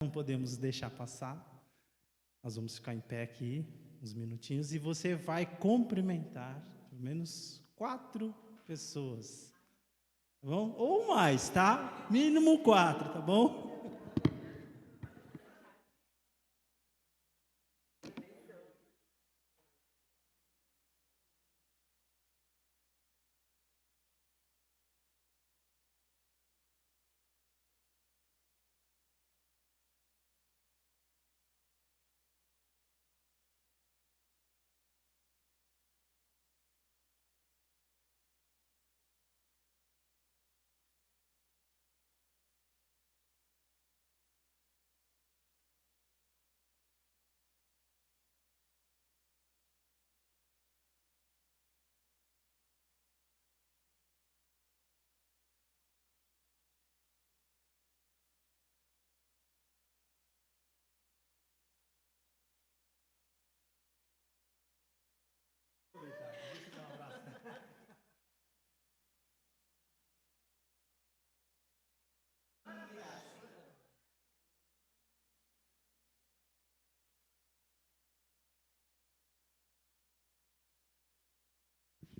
não podemos deixar passar. Nós vamos ficar em pé aqui uns minutinhos e você vai cumprimentar pelo menos 4 pessoas, tá bom? Ou mais, tá? Mínimo 4, tá bom?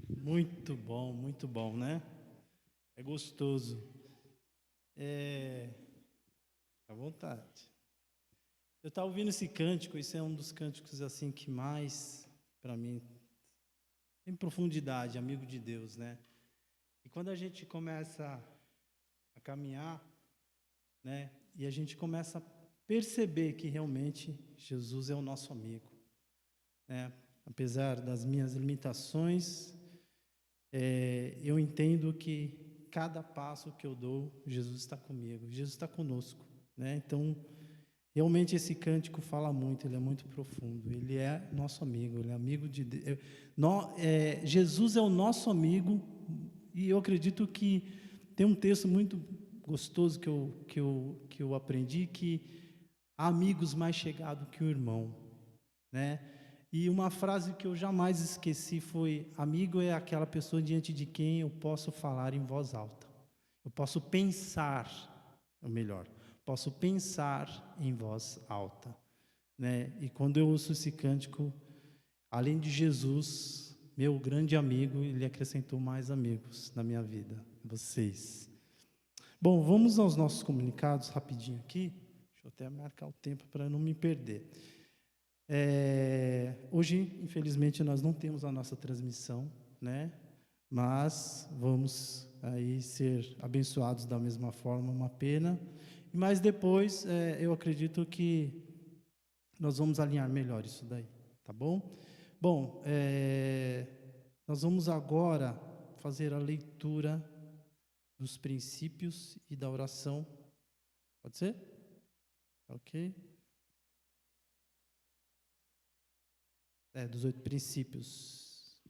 Muito bom, né? É gostoso. À vontade. Eu estava ouvindo esse cântico, esse é um dos cânticos assim que mais, para mim, tem profundidade, amigo de Deus, né? E quando a gente começa a caminhar, né? E a gente começa a perceber que realmente Jesus é o nosso amigo, né? Apesar das minhas limitações, eu entendo que cada passo que eu dou, Jesus está comigo, Jesus está conosco, né? Então, realmente esse cântico fala muito, ele é muito profundo, ele é nosso amigo, ele é amigo de Deus. Jesus é o nosso amigo, e eu acredito que tem um texto muito gostoso que eu aprendi, que há amigos mais chegados que o irmão, né? E uma frase que eu jamais esqueci foi: amigo é aquela pessoa diante de quem eu posso falar em voz alta. Eu posso pensar, ou melhor, posso pensar em voz alta, né? E quando eu ouço esse cântico, além de Jesus, meu grande amigo, ele acrescentou mais amigos na minha vida, vocês. Bom, vamos aos nossos comunicados rapidinho aqui. Deixa eu até marcar o tempo para não me perder. Hoje, infelizmente, nós não temos a nossa transmissão, né? Mas vamos aí ser abençoados da mesma forma, uma pena. Mas depois, eu acredito que nós vamos alinhar melhor isso daí, tá bom? Bom, nós vamos agora fazer a leitura dos princípios e da oração. Pode ser? Ok? Dos 8 princípios.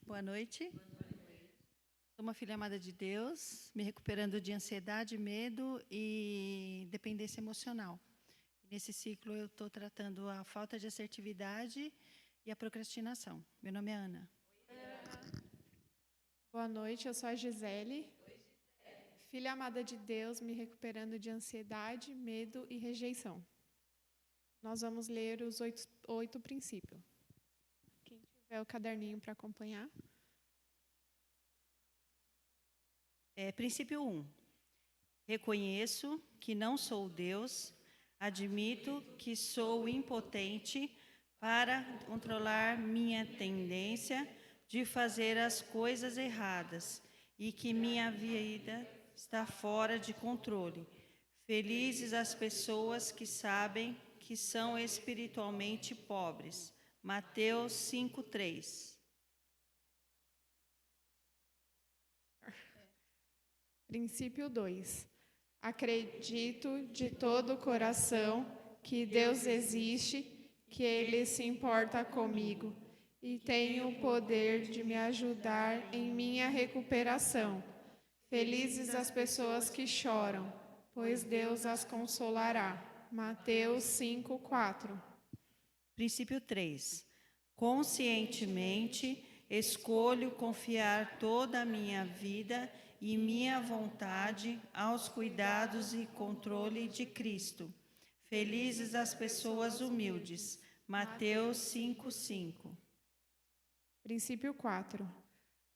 Boa noite. Sou uma filha amada de Deus, me recuperando de ansiedade, medo e dependência emocional. Nesse ciclo, eu estou tratando a falta de assertividade e a procrastinação. Meu nome é Ana. Boa noite, eu sou a Gisele, filha amada de Deus, me recuperando de ansiedade, medo e rejeição. Nós vamos ler os 8 princípios. Quem tiver o caderninho para acompanhar. Princípio 1. Reconheço que não sou Deus, admito que sou impotente para controlar minha tendência de fazer as coisas erradas e que minha vida está fora de controle. Felizes as pessoas que sabem que são espiritualmente pobres. Mateus 5:3. Princípio 2. Acredito de todo o coração que Deus existe, que Ele se importa comigo e tem o poder de me ajudar em minha recuperação. Felizes as pessoas que choram, pois Deus as consolará. Mateus 5:4. Princípio 3. Conscientemente escolho confiar toda a minha vida e minha vontade aos cuidados e controle de Cristo. Felizes as pessoas humildes. Mateus 5:5. Princípio 4.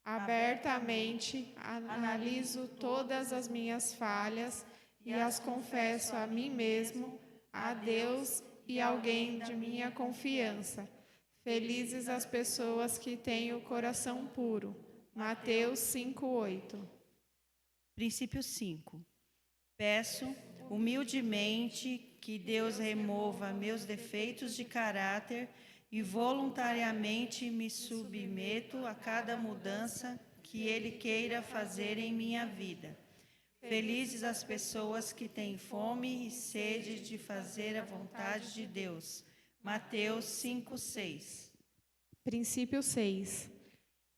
Abertamente analiso todas as minhas falhas e as confesso a mim mesmo, a Deus e alguém de minha confiança. Felizes as pessoas que têm o coração puro. Mateus 5:8. Princípio 5. Peço humildemente que Deus remova meus defeitos de caráter e voluntariamente me submeto a cada mudança que Ele queira fazer em minha vida. Felizes as pessoas que têm fome e sede de fazer a vontade de Deus. Mateus 5:6. Princípio 6.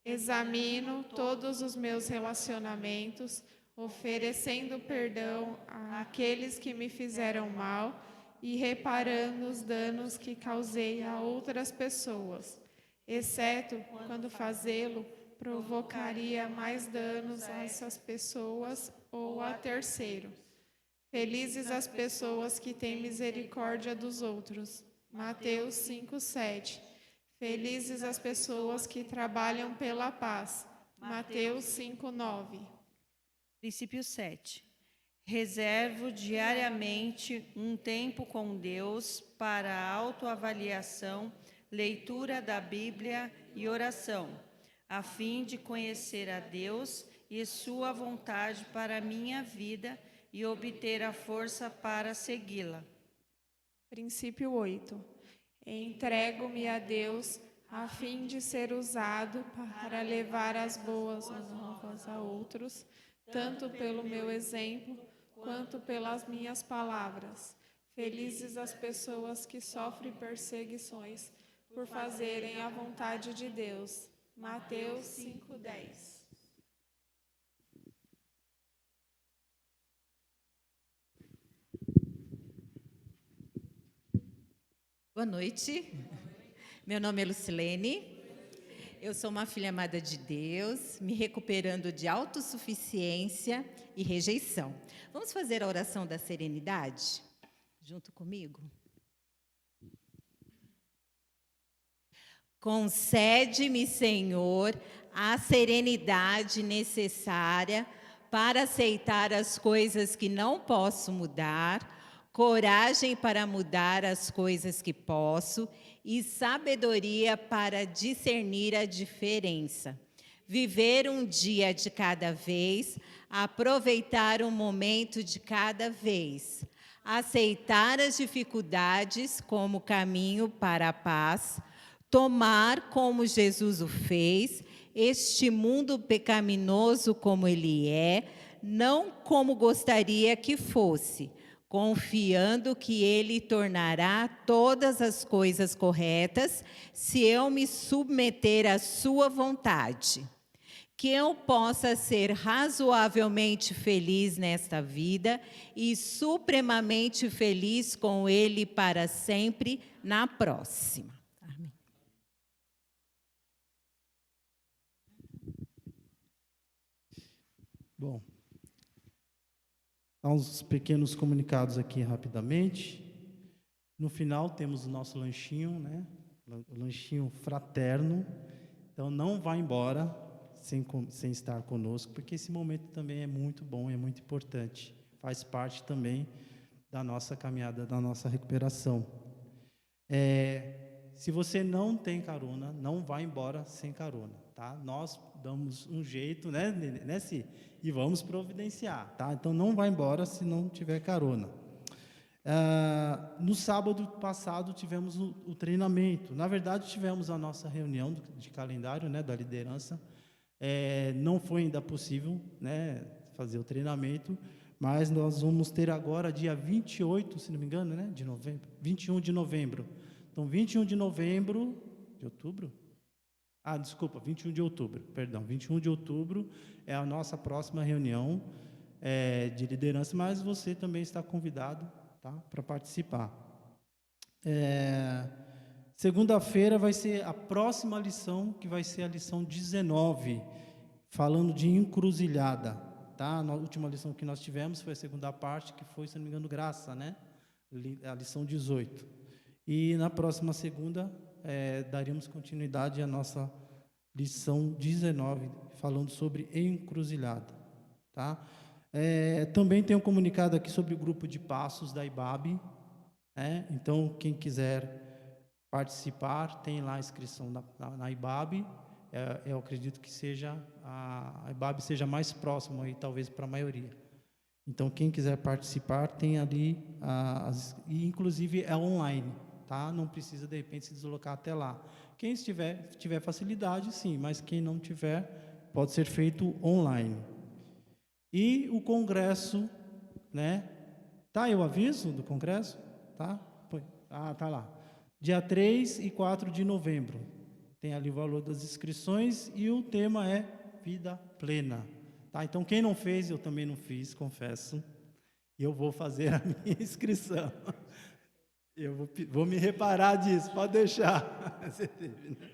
Examino todos os meus relacionamentos, oferecendo perdão àqueles que me fizeram mal e reparando os danos que causei a outras pessoas, exceto quando fazê-lo provocaria mais danos a essas pessoas ou a terceiro. Felizes as pessoas que têm misericórdia dos outros. Mateus 5:7. Felizes as pessoas que trabalham pela paz. Mateus 5:9. Princípio 7. Reservo diariamente um tempo com Deus para autoavaliação, leitura da Bíblia e oração, a fim de conhecer a Deus e sua vontade para a minha vida e obter a força para segui-la. Princípio 8. Entrego-me a Deus a fim de ser usado para levar as boas novas a outros, tanto pelo meu exemplo quanto pelas minhas palavras. Felizes as pessoas que sofrem perseguições por fazerem a vontade de Deus. Mateus 5:10. Boa noite. Meu nome é Lucilene. Eu sou uma filha amada de Deus, me recuperando de autossuficiência e rejeição. Vamos fazer a oração da serenidade? Junto comigo? Concede-me, Senhor, a serenidade necessária para aceitar as coisas que não posso mudar, coragem para mudar as coisas que posso e sabedoria para discernir a diferença. Viver um dia de cada vez, aproveitar um momento de cada vez, aceitar as dificuldades como caminho para a paz, tomar como Jesus o fez, este mundo pecaminoso como ele é, não como gostaria que fosse, confiando que Ele tornará todas as coisas corretas se eu me submeter à sua vontade. Que eu possa ser razoavelmente feliz nesta vida e supremamente feliz com Ele para sempre na próxima. Amém. Bom, uns pequenos comunicados aqui rapidamente. No final temos o nosso lanchinho, né? O lanchinho fraterno. Então não vá embora sem estar conosco, porque esse momento também é muito bom, é muito importante. Faz parte também da nossa caminhada, da nossa recuperação. Se você não tem carona, não vá embora sem carona, tá? Nós damos um jeito, né, Si? E vamos providenciar, tá? Então não vá embora se não tiver carona. No sábado passado tivemos o treinamento. Na verdade, tivemos a nossa reunião de calendário, né, da liderança. Não foi ainda possível, né, fazer o treinamento, mas nós vamos ter agora dia 28, se não me engano, né, de novembro, 21 de novembro. Então, 21 de novembro, de outubro? 21 de outubro, perdão. 21 de outubro é a nossa próxima reunião de liderança, mas você também está convidado, tá? Para participar. Segunda-feira vai ser a próxima lição, que vai ser a lição 19, falando de encruzilhada, tá? A última lição que nós tivemos foi a segunda parte, que foi, se não me engano, graça, né? A lição 18. E na próxima segunda, daremos continuidade à nossa lição 19, falando sobre encruzilhada, tá? Também tem um comunicado aqui sobre o grupo de passos da IBAB, então quem quiser participar, tem lá a inscrição na IBAB. Eu acredito que a IBAB seja mais próxima aí, talvez, para a maioria. Então, quem quiser participar, tem ali, e inclusive é online, tá? Não precisa, de repente, se deslocar até lá. Quem tiver facilidade, sim, mas quem não tiver, pode ser feito online. E o congresso, né? Tá aí o aviso do congresso? Tá? Tá lá. Dia 3 e 4 de novembro. Tem ali o valor das inscrições e o tema é vida plena. Tá? Então, quem não fez, eu também não fiz, confesso. E eu vou fazer a minha inscrição. Eu vou me reparar disso, pode deixar. Você teve, né?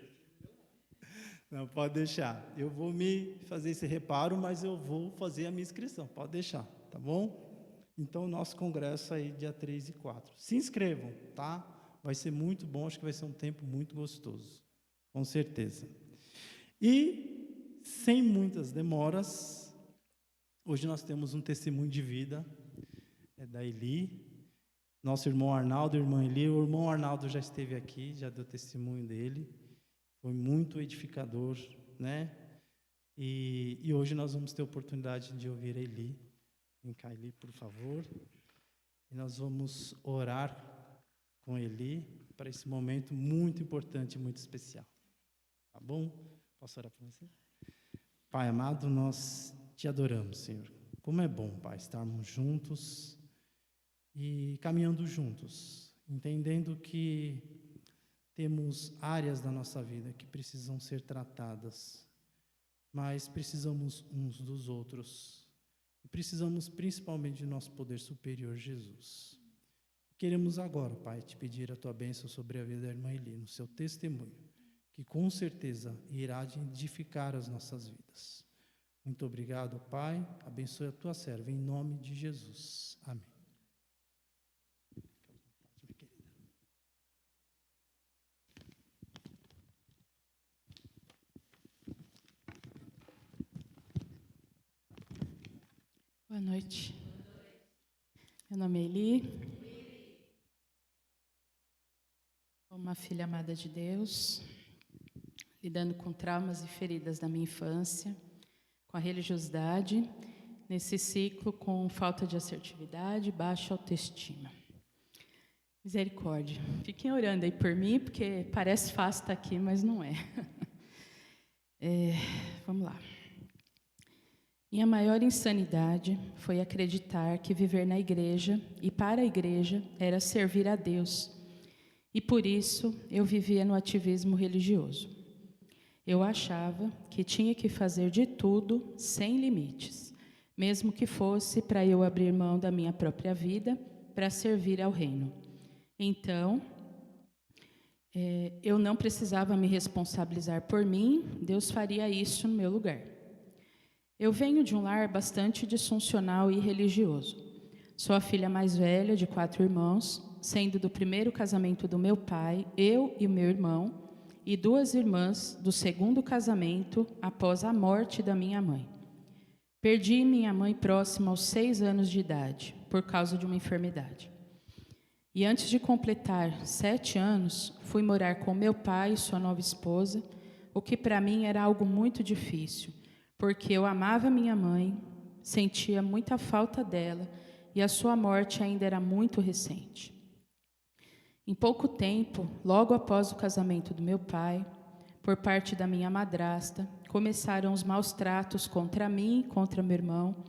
Não, pode deixar. Eu vou me fazer esse reparo, mas eu vou fazer a minha inscrição, pode deixar, tá bom? Então, o nosso congresso aí, dia 3 e 4. Se inscrevam, tá? Vai ser muito bom, acho que vai ser um tempo muito gostoso, com certeza. E, sem muitas demoras, hoje nós temos um testemunho de vida, da Eli, nosso irmão Arnaldo, irmã Eli. O irmão Arnaldo já esteve aqui, já deu testemunho dele, foi muito edificador, né? E hoje nós vamos ter a oportunidade de ouvir a Eli. Vem cá, Eli, por favor. E nós vamos orar com Eli para esse momento muito importante, muito especial. Tá bom? Posso orar por você? Pai amado, nós te adoramos, Senhor. Como é bom, Pai, estarmos juntos e caminhando juntos, entendendo que temos áreas da nossa vida que precisam ser tratadas, mas precisamos uns dos outros. E precisamos principalmente do nosso poder superior, Jesus. Queremos agora, Pai, te pedir a tua bênção sobre a vida da irmã Eli, no seu testemunho, que com certeza irá edificar as nossas vidas. Muito obrigado, Pai. Abençoe a tua serva, em nome de Jesus. Amém. Boa noite. Meu nome é Eli. Sou uma filha amada de Deus, lidando com traumas e feridas da minha infância, com a religiosidade, nesse ciclo com falta de assertividade, baixa autoestima. Misericórdia. Fiquem orando aí por mim, porque parece fácil estar aqui, mas não é. Vamos lá. Minha maior insanidade foi acreditar que viver na igreja e para a igreja era servir a Deus. E por isso eu vivia no ativismo religioso. Eu achava que tinha que fazer de tudo sem limites, mesmo que fosse para eu abrir mão da minha própria vida para servir ao reino. Então, eu não precisava me responsabilizar por mim, Deus faria isso no meu lugar. Eu venho de um lar bastante disfuncional e religioso. Sou a filha mais velha de 4 irmãos, sendo do primeiro casamento do meu pai, eu e o meu irmão, e 2 irmãs do segundo casamento após a morte da minha mãe. Perdi minha mãe próxima aos 6 anos de idade, por causa de uma enfermidade. E antes de completar 7 anos, fui morar com meu pai e sua nova esposa, o que para mim era algo muito difícil, porque eu amava minha mãe, sentia muita falta dela e a sua morte ainda era muito recente. Em pouco tempo, logo após o casamento do meu pai, por parte da minha madrasta, começaram os maus tratos contra mim e contra meu irmão,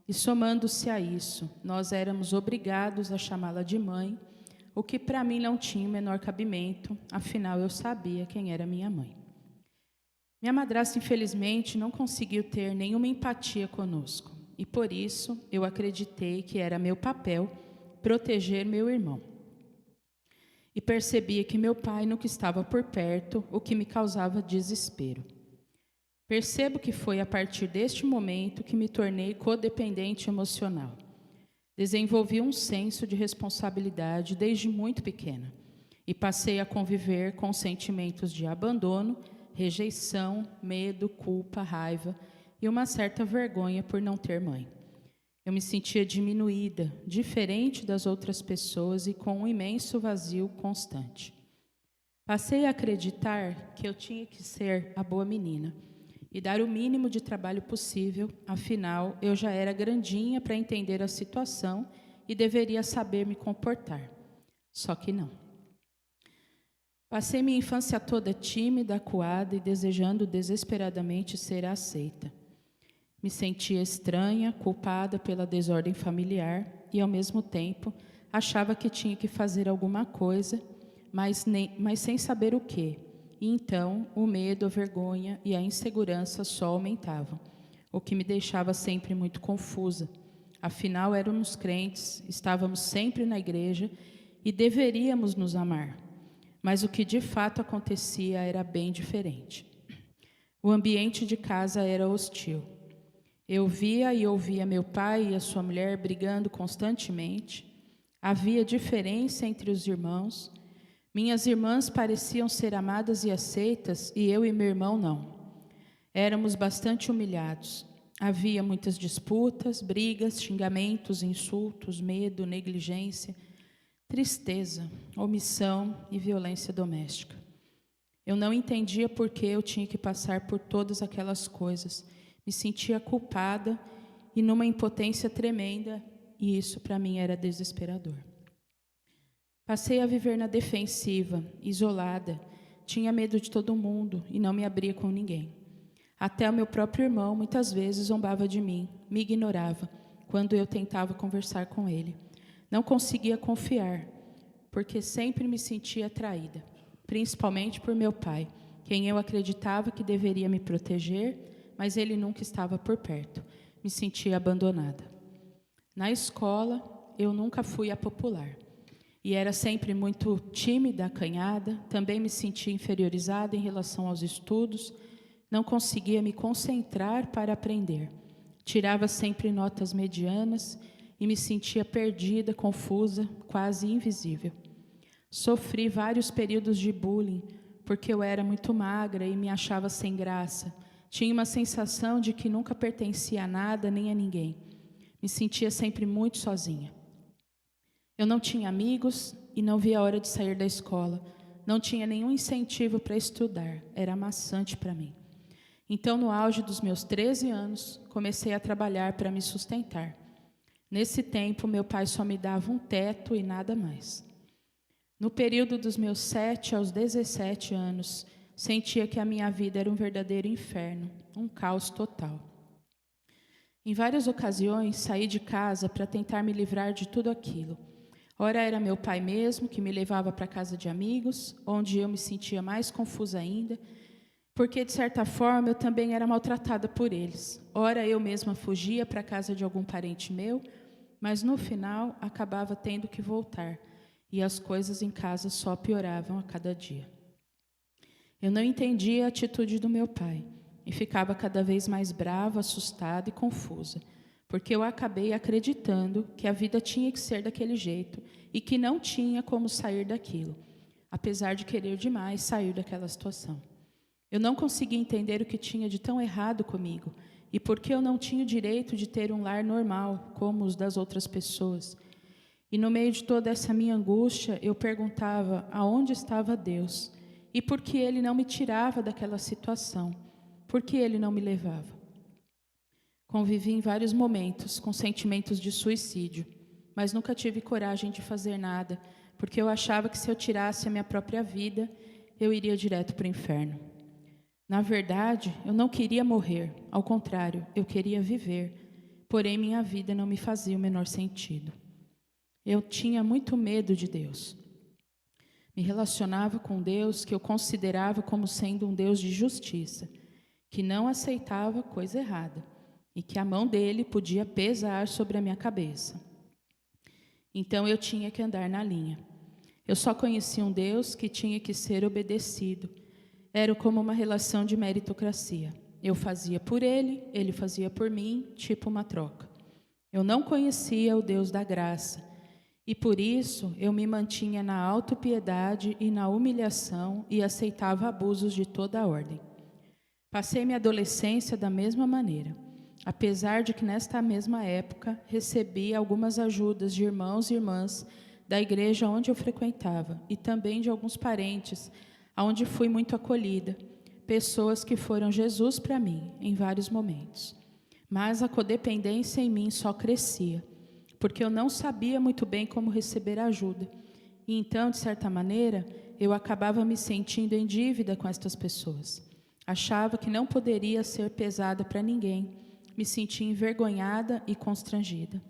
e somando-se a isso, nós éramos obrigados a chamá-la de mãe, o que para mim não tinha o menor cabimento, afinal eu sabia quem era minha mãe. Minha madrasta, infelizmente, não conseguiu ter nenhuma empatia conosco, e por isso eu acreditei que era meu papel proteger meu irmão. E percebia que meu pai nunca estava por perto, o que me causava desespero. Percebo que foi a partir deste momento que me tornei codependente emocional. Desenvolvi um senso de responsabilidade desde muito pequena e passei a conviver com sentimentos de abandono, rejeição, medo, culpa, raiva e uma certa vergonha por não ter mãe. Eu me sentia diminuída, diferente das outras pessoas e com um imenso vazio constante. Passei a acreditar que eu tinha que ser a boa menina e dar o mínimo de trabalho possível, afinal, eu já era grandinha para entender a situação e deveria saber me comportar. Só que não. Passei minha infância toda tímida, acuada e desejando desesperadamente ser aceita. Me sentia estranha, culpada pela desordem familiar e, ao mesmo tempo, achava que tinha que fazer alguma coisa, mas sem saber o quê. E então, o medo, a vergonha e a insegurança só aumentavam, o que me deixava sempre muito confusa. Afinal, éramos crentes, estávamos sempre na igreja e deveríamos nos amar. Mas o que de fato acontecia era bem diferente. O ambiente de casa era hostil. Eu via e ouvia meu pai e a sua mulher brigando constantemente. Havia diferença entre os irmãos. Minhas irmãs pareciam ser amadas e aceitas, e eu e meu irmão não. Éramos bastante humilhados. Havia muitas disputas, brigas, xingamentos, insultos, medo, negligência, tristeza, omissão e violência doméstica. Eu não entendia por que eu tinha que passar por todas aquelas coisas. Me sentia culpada e numa impotência tremenda, e isso para mim era desesperador. Passei a viver na defensiva, isolada, tinha medo de todo mundo e não me abria com ninguém. Até o meu próprio irmão muitas vezes zombava de mim, me ignorava quando eu tentava conversar com ele. Não conseguia confiar, porque sempre me sentia traída, principalmente por meu pai, quem eu acreditava que deveria me proteger, mas ele nunca estava por perto. Me sentia abandonada. Na escola, eu nunca fui a popular. E era sempre muito tímida, acanhada. Também me sentia inferiorizada em relação aos estudos. Não conseguia me concentrar para aprender. Tirava sempre notas medianas e me sentia perdida, confusa, quase invisível. Sofri vários períodos de bullying, porque eu era muito magra e me achava sem graça. Tinha uma sensação de que nunca pertencia a nada nem a ninguém. Me sentia sempre muito sozinha. Eu não tinha amigos e não via a hora de sair da escola. Não tinha nenhum incentivo para estudar. Era maçante para mim. Então, no auge dos meus 13 anos, comecei a trabalhar para me sustentar. Nesse tempo, meu pai só me dava um teto e nada mais. No período dos meus 7 aos 17 anos, sentia que a minha vida era um verdadeiro inferno, um caos total. Em várias ocasiões, saí de casa para tentar me livrar de tudo aquilo. Ora era meu pai mesmo que me levava para a casa de amigos, onde eu me sentia mais confusa ainda, porque, de certa forma, eu também era maltratada por eles. Ora eu mesma fugia para a casa de algum parente meu, mas no final acabava tendo que voltar, e as coisas em casa só pioravam a cada dia. Eu não entendia a atitude do meu pai e ficava cada vez mais brava, assustada e confusa, porque eu acabei acreditando que a vida tinha que ser daquele jeito e que não tinha como sair daquilo, apesar de querer demais sair daquela situação. Eu não conseguia entender o que tinha de tão errado comigo e por que eu não tinha o direito de ter um lar normal, como os das outras pessoas. E no meio de toda essa minha angústia, eu perguntava aonde estava Deus e por que Ele não me tirava daquela situação, por que Ele não me levava. Convivi em vários momentos com sentimentos de suicídio, mas nunca tive coragem de fazer nada, porque eu achava que se eu tirasse a minha própria vida, eu iria direto para o inferno. Na verdade, eu não queria morrer, ao contrário, eu queria viver, porém minha vida não me fazia o menor sentido. Eu tinha muito medo de Deus. Me relacionava com Deus que eu considerava como sendo um Deus de justiça, que não aceitava coisa errada e que a mão dele podia pesar sobre a minha cabeça. Então eu tinha que andar na linha. Eu só conhecia um Deus que tinha que ser obedecido. Era como uma relação de meritocracia. Eu fazia por ele fazia por mim, tipo uma troca. Eu não conhecia o Deus da graça, e por isso eu me mantinha na autopiedade e na humilhação e aceitava abusos de toda a ordem. Passei minha adolescência da mesma maneira, apesar de que nesta mesma época recebi algumas ajudas de irmãos e irmãs da igreja onde eu frequentava e também de alguns parentes, onde fui muito acolhida, pessoas que foram Jesus para mim em vários momentos. Mas a codependência em mim só crescia, porque eu não sabia muito bem como receber ajuda. E então, de certa maneira, eu acabava me sentindo em dívida com estas pessoas. Achava que não poderia ser pesada para ninguém, me sentia envergonhada e constrangida.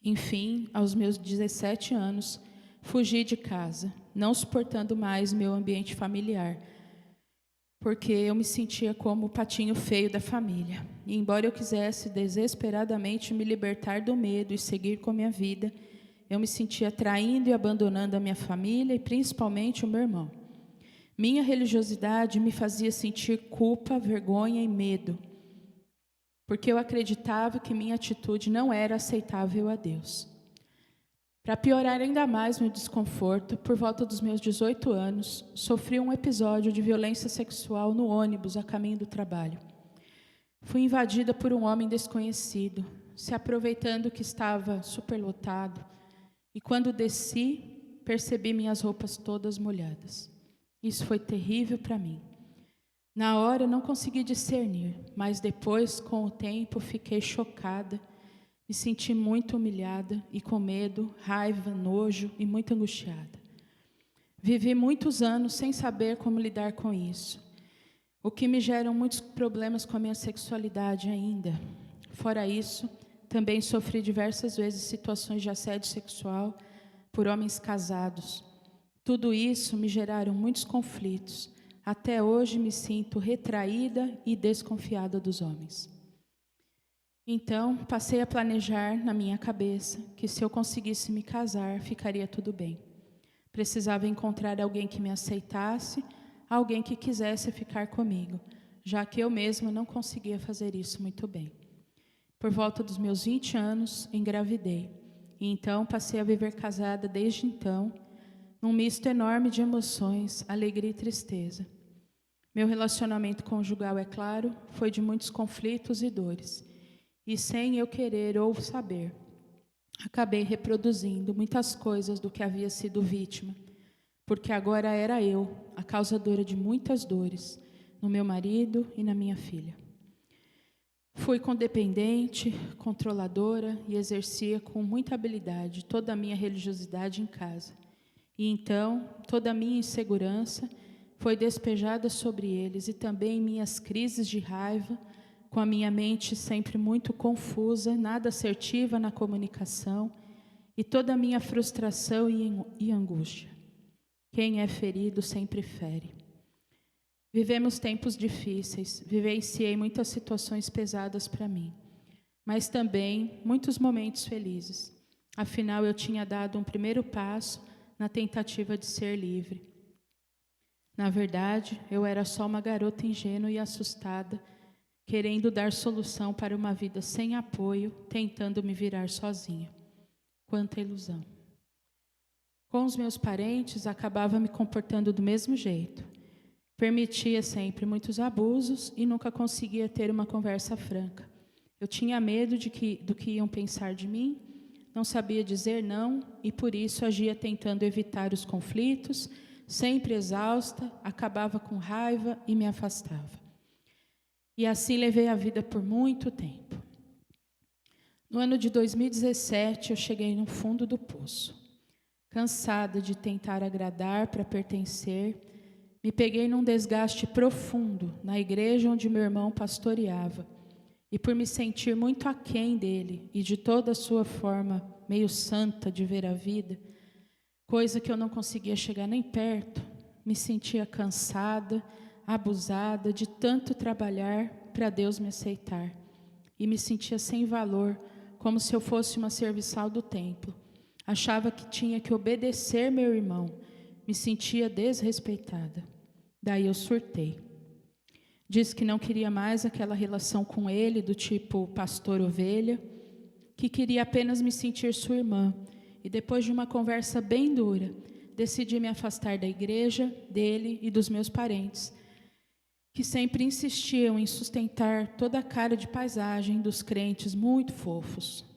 Enfim, aos meus 17 anos, fugi de casa, não suportando mais meu ambiente familiar, porque eu me sentia como o patinho feio da família. E embora eu quisesse desesperadamente me libertar do medo e seguir com minha vida, eu me sentia traindo e abandonando a minha família e principalmente o meu irmão. Minha religiosidade me fazia sentir culpa, vergonha e medo, porque eu acreditava que minha atitude não era aceitável a Deus. Para piorar ainda mais meu desconforto, por volta dos meus 18 anos, sofri um episódio de violência sexual no ônibus a caminho do trabalho. Fui invadida por um homem desconhecido, se aproveitando que estava superlotado, e quando desci, percebi minhas roupas todas molhadas. Isso foi terrível para mim. Na hora não consegui discernir, mas depois, com o tempo, fiquei chocada. Me senti muito humilhada e com medo, raiva, nojo e muito angustiada. Vivi muitos anos sem saber como lidar com isso, o que me gera muitos problemas com a minha sexualidade ainda. Fora isso, também sofri diversas vezes situações de assédio sexual por homens casados. Tudo isso me geraram muitos conflitos. Até hoje me sinto retraída e desconfiada dos homens. Então, passei a planejar na minha cabeça que se eu conseguisse me casar, ficaria tudo bem. Precisava encontrar alguém que me aceitasse, alguém que quisesse ficar comigo, já que eu mesma não conseguia fazer isso muito bem. Por volta dos meus 20 anos, engravidei. E então, passei a viver casada desde então, num misto enorme de emoções, alegria e tristeza. Meu relacionamento conjugal, é claro, foi de muitos conflitos e dores. E sem eu querer ou saber, acabei reproduzindo muitas coisas do que havia sido vítima, porque agora era eu, a causadora de muitas dores, no meu marido e na minha filha. Fui codependente, controladora e exercia com muita habilidade toda a minha religiosidade em casa. E então, toda a minha insegurança foi despejada sobre eles e também minhas crises de raiva, com a minha mente sempre muito confusa, nada assertiva na comunicação, e toda a minha frustração e angústia. Quem é ferido sempre fere. Vivemos tempos difíceis, vivenciei muitas situações pesadas para mim, mas também muitos momentos felizes. Afinal, eu tinha dado um primeiro passo na tentativa de ser livre. Na verdade, eu era só uma garota ingênua e assustada, querendo dar solução para uma vida sem apoio, tentando me virar sozinha. Quanta ilusão. Com os meus parentes, acabava me comportando do mesmo jeito. Permitia sempre muitos abusos e nunca conseguia ter uma conversa franca. Eu tinha medo do que iam pensar de mim, não sabia dizer não e por isso agia tentando evitar os conflitos, sempre exausta, acabava com raiva e me afastava. E assim levei a vida por muito tempo. No ano de 2017, eu cheguei no fundo do poço. Cansada de tentar agradar para pertencer, me peguei num desgaste profundo na igreja onde meu irmão pastoreava. E por me sentir muito aquém dele e de toda a sua forma meio santa de ver a vida, coisa que eu não conseguia chegar nem perto, me sentia cansada, abusada de tanto trabalhar para Deus me aceitar. E me sentia sem valor, como se eu fosse uma serviçal do templo, Achava que tinha que obedecer meu irmão. Me sentia desrespeitada. Daí eu surtei. Disse que não queria mais aquela relação com ele, do tipo pastor-ovelha, que queria apenas me sentir sua irmã. E depois de uma conversa bem dura, decidi me afastar da igreja, dele e dos meus parentes, que sempre insistiam em sustentar toda a cara de paisagem dos crentes muito fofos.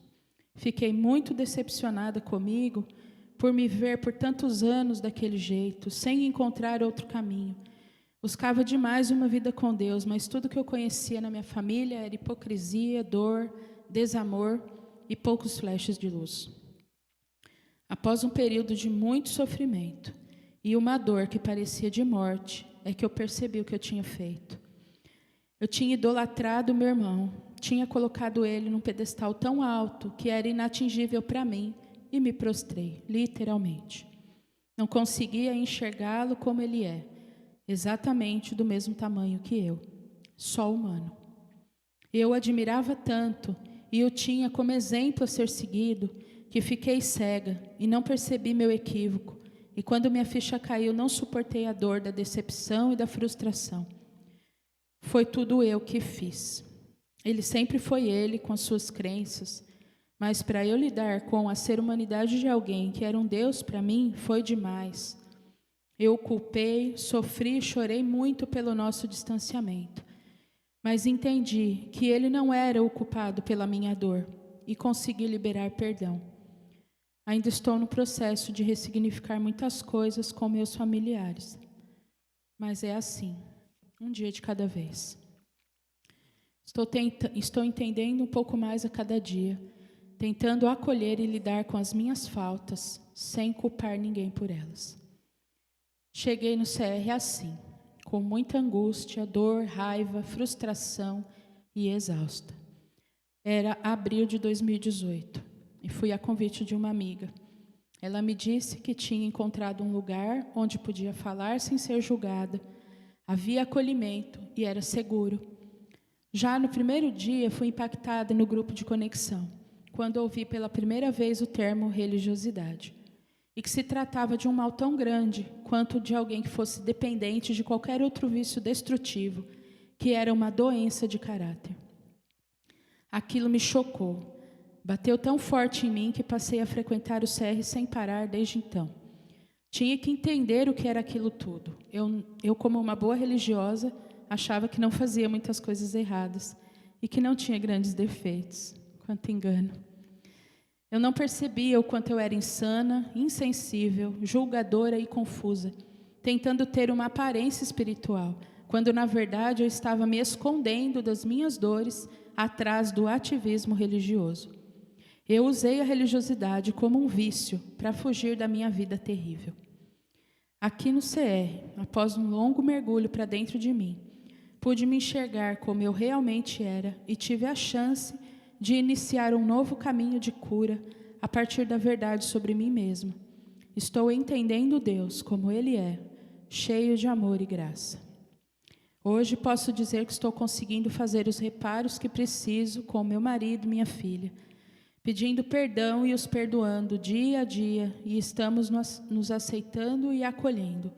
Fiquei muito decepcionada comigo por me ver por tantos anos daquele jeito, sem encontrar outro caminho. Buscava demais uma vida com Deus, mas tudo que eu conhecia na minha família era hipocrisia, dor, desamor e poucos flashes de luz. Após um período de muito sofrimento e uma dor que parecia de morte, é que eu percebi o que eu tinha feito. Eu tinha idolatrado meu irmão, tinha colocado ele num pedestal tão alto que era inatingível para mim e me prostrei, literalmente. Não conseguia enxergá-lo como ele é, exatamente do mesmo tamanho que eu, só humano. Eu o admirava tanto e o tinha como exemplo a ser seguido que fiquei cega e não percebi meu equívoco. E quando minha ficha caiu, não suportei a dor da decepção e da frustração. Foi tudo eu que fiz. Ele sempre foi ele com as suas crenças, mas para eu lidar com a ser humanidade de alguém que era um Deus para mim, foi demais. Eu o culpei, sofri e chorei muito pelo nosso distanciamento, mas entendi que ele não era o culpado pela minha dor e consegui liberar perdão. Ainda estou no processo de ressignificar muitas coisas com meus familiares, mas é assim, um dia de cada vez. Estou entendendo um pouco mais a cada dia, tentando acolher e lidar com as minhas faltas, sem culpar ninguém por elas. Cheguei no CR assim, com muita angústia, dor, raiva, frustração e exausta. Era abril de 2018 e fui a convite de uma amiga. Ela me disse que tinha encontrado um lugar onde podia falar sem ser julgada, havia acolhimento e era seguro. Já no primeiro dia, fui impactada no grupo de conexão, quando ouvi pela primeira vez o termo religiosidade, e que se tratava de um mal tão grande quanto de alguém que fosse dependente de qualquer outro vício destrutivo, que era uma doença de caráter. Aquilo me chocou. Bateu tão forte em mim que passei a frequentar o CR sem parar desde então. Tinha que entender o que era aquilo tudo. Eu, como uma boa religiosa, achava que não fazia muitas coisas erradas e que não tinha grandes defeitos. Quanto engano. Eu não percebia o quanto eu era insana, insensível, julgadora e confusa, tentando ter uma aparência espiritual, quando na verdade eu estava me escondendo das minhas dores atrás do ativismo religioso. Eu usei a religiosidade como um vício para fugir da minha vida terrível. Aqui no CR, após um longo mergulho para dentro de mim, pude me enxergar como eu realmente era e tive a chance de iniciar um novo caminho de cura a partir da verdade sobre mim mesma. Estou entendendo Deus como Ele é, cheio de amor e graça. Hoje posso dizer que estou conseguindo fazer os reparos que preciso com meu marido e minha filha, pedindo perdão e os perdoando dia a dia, e estamos nos aceitando e acolhendo,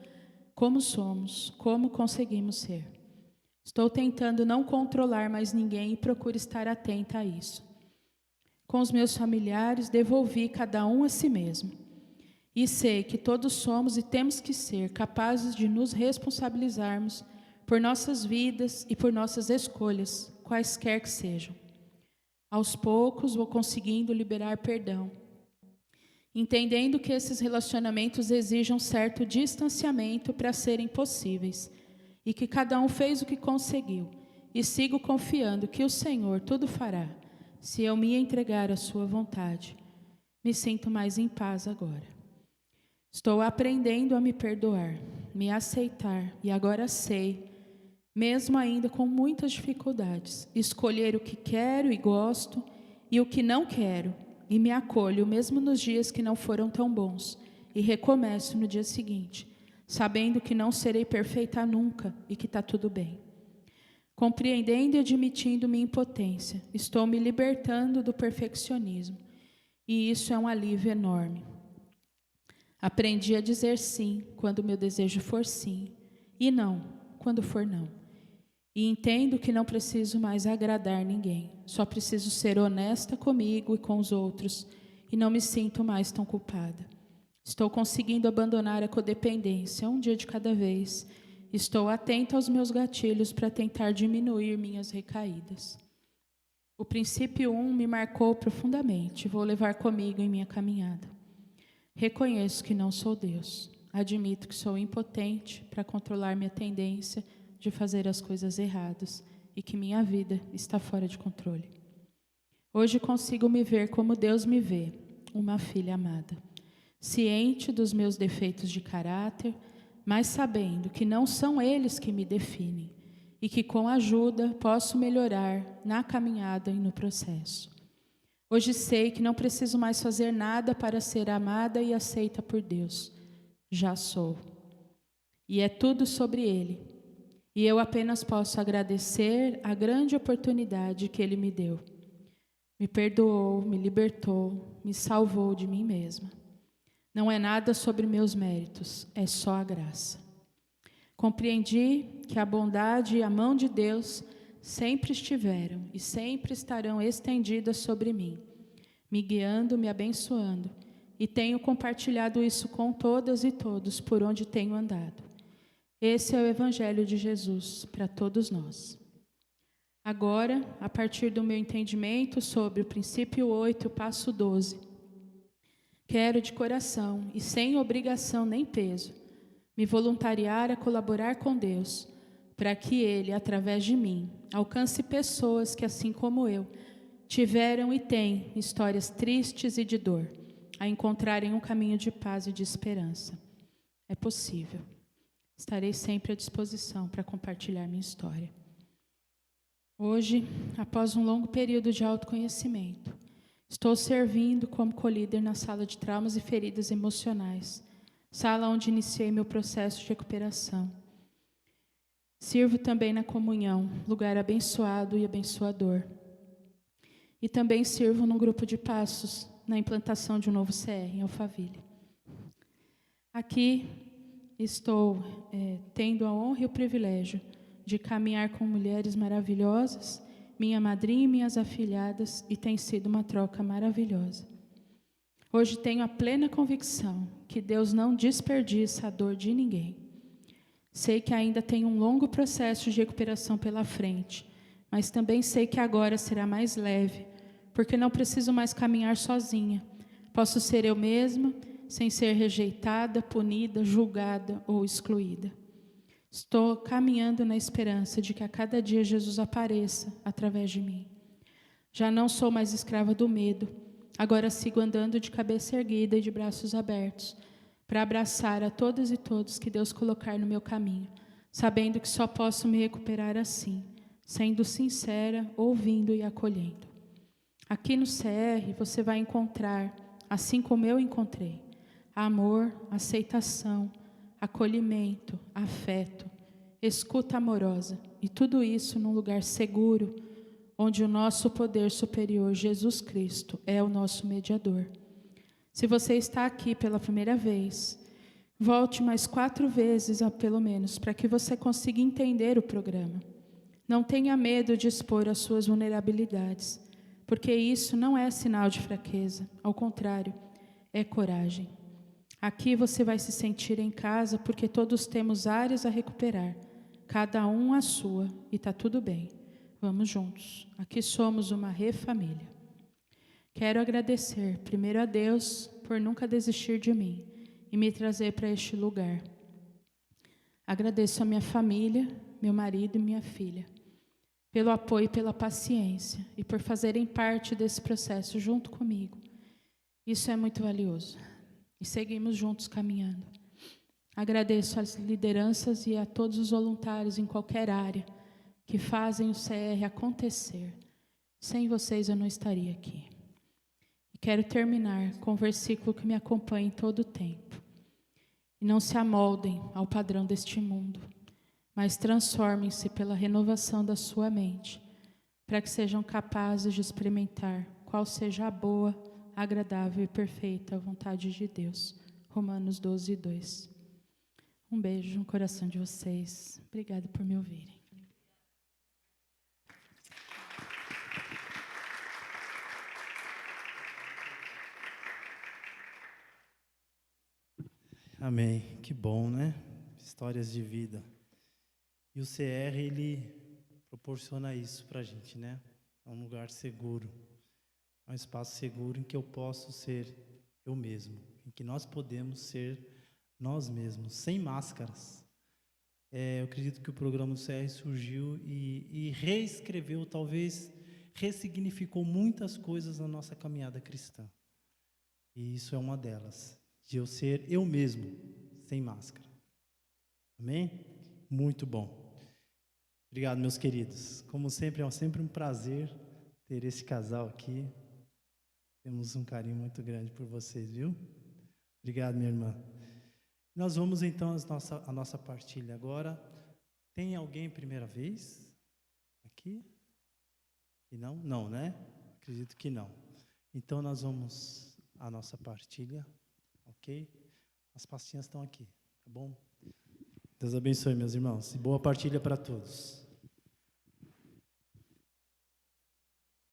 como somos, como conseguimos ser. Estou tentando não controlar mais ninguém e procuro estar atenta a isso. Com os meus familiares, devolvi cada um a si mesmo. E sei que todos somos e temos que ser capazes de nos responsabilizarmos por nossas vidas e por nossas escolhas, quaisquer que sejam. Aos poucos vou conseguindo liberar perdão, entendendo que esses relacionamentos exijam certo distanciamento para serem possíveis e que cada um fez o que conseguiu, e sigo confiando que o Senhor tudo fará, se eu me entregar à sua vontade. Me sinto mais em paz agora. Estou aprendendo a me perdoar, me aceitar e agora sei, mesmo ainda com muitas dificuldades, escolher o que quero e gosto e o que não quero, e me acolho mesmo nos dias que não foram tão bons, e recomeço no dia seguinte, sabendo que não serei perfeita nunca e que está tudo bem. Compreendendo e admitindo minha impotência, estou me libertando do perfeccionismo e isso é um alívio enorme. Aprendi a dizer sim quando meu desejo for sim, e não quando for não. E entendo que não preciso mais agradar ninguém, só preciso ser honesta comigo e com os outros, e não me sinto mais tão culpada. Estou conseguindo abandonar a codependência, um dia de cada vez. Estou atenta aos meus gatilhos para tentar diminuir minhas recaídas. O princípio 1 me marcou profundamente, vou levar comigo em minha caminhada. Reconheço que não sou Deus. Admito que sou impotente para controlar minha tendência de fazer as coisas erradas e que minha vida está fora de controle. Hoje consigo me ver como Deus me vê, uma filha amada, ciente dos meus defeitos de caráter, mas sabendo que não são eles que me definem e que com ajuda posso melhorar na caminhada e no processo. Hoje sei que não preciso mais fazer nada para ser amada e aceita por Deus. Já sou. E é tudo sobre Ele. E eu apenas posso agradecer a grande oportunidade que Ele me deu. Me perdoou, me libertou, me salvou de mim mesma. Não é nada sobre meus méritos, é só a graça. Compreendi que a bondade e a mão de Deus sempre estiveram e sempre estarão estendidas sobre mim, me guiando, me abençoando, e tenho compartilhado isso com todas e todos por onde tenho andado. Esse é o Evangelho de Jesus para todos nós. Agora, a partir do meu entendimento sobre o princípio 8, passo 12, quero de coração e sem obrigação nem peso, me voluntariar a colaborar com Deus, para que Ele, através de mim, alcance pessoas que, assim como eu, tiveram e têm histórias tristes e de dor, a encontrarem um caminho de paz e de esperança. É possível. Estarei sempre à disposição para compartilhar minha história. Hoje, após um longo período de autoconhecimento, estou servindo como co-líder na sala de traumas e feridas emocionais, sala onde iniciei meu processo de recuperação. Sirvo também na comunhão, lugar abençoado e abençoador. E também sirvo num grupo de passos na implantação de um novo CR em Alphaville. Aqui estou tendo a honra e o privilégio de caminhar com mulheres maravilhosas, minha madrinha e minhas afilhadas, e tem sido uma troca maravilhosa. Hoje tenho a plena convicção que Deus não desperdiça a dor de ninguém. Sei que ainda tenho um longo processo de recuperação pela frente, mas também sei que agora será mais leve, porque não preciso mais caminhar sozinha. Posso ser eu mesma, sem ser rejeitada, punida, julgada ou excluída. Estou caminhando na esperança de que a cada dia Jesus apareça através de mim. Já não sou mais escrava do medo, agora sigo andando de cabeça erguida e de braços abertos, para abraçar a todas e todos que Deus colocar no meu caminho, sabendo que só posso me recuperar assim, sendo sincera, ouvindo e acolhendo. Aqui no CR você vai encontrar, assim como eu encontrei, amor, aceitação, acolhimento, afeto, escuta amorosa, e tudo isso num lugar seguro, onde o nosso poder superior, Jesus Cristo, é o nosso mediador. Se você está aqui pela primeira vez, volte mais 4 vezes, pelo menos, para que você consiga entender o programa. Não tenha medo de expor as suas vulnerabilidades, porque isso não é sinal de fraqueza, ao contrário, é coragem. Aqui você vai se sentir em casa, porque todos temos áreas a recuperar, cada um a sua, e está tudo bem. Vamos juntos. Aqui somos uma refamília. Quero agradecer, primeiro a Deus, por nunca desistir de mim e me trazer para este lugar. Agradeço a minha família, meu marido e minha filha, pelo apoio e pela paciência e por fazerem parte desse processo junto comigo. Isso é muito valioso. E seguimos juntos caminhando. Agradeço às lideranças e a todos os voluntários em qualquer área que fazem o CR acontecer. Sem vocês eu não estaria aqui. E quero terminar com um versículo que me acompanha em todo o tempo. E não se amoldem ao padrão deste mundo, mas transformem-se pela renovação da sua mente, para que sejam capazes de experimentar qual seja a boa, agradável e perfeita vontade de Deus. Romanos 12, 2. Um beijo no coração de vocês. Obrigada por me ouvirem. Amém. Que bom, né? Histórias de vida. E o CR, ele proporciona isso para a gente, né? É um lugar seguro. É um espaço seguro em que eu posso ser eu mesmo. Em que nós podemos ser nós mesmos, sem máscaras. Eu acredito que o programa do CR surgiu e reescreveu, talvez ressignificou muitas coisas na nossa caminhada cristã. E isso é uma delas. De eu ser eu mesmo, sem máscara. Amém? Muito bom. Obrigado, meus queridos. Como sempre, é sempre um prazer ter esse casal aqui. Temos um carinho muito grande por vocês, viu? Obrigado, minha irmã. Nós vamos, então, a nossa partilha agora. Tem alguém primeira vez aqui? E não? Não, né? Acredito que não. Então, nós vamos à nossa partilha. Ok? As pastinhas estão aqui, tá bom? Deus abençoe, meus irmãos, e boa partilha para todos.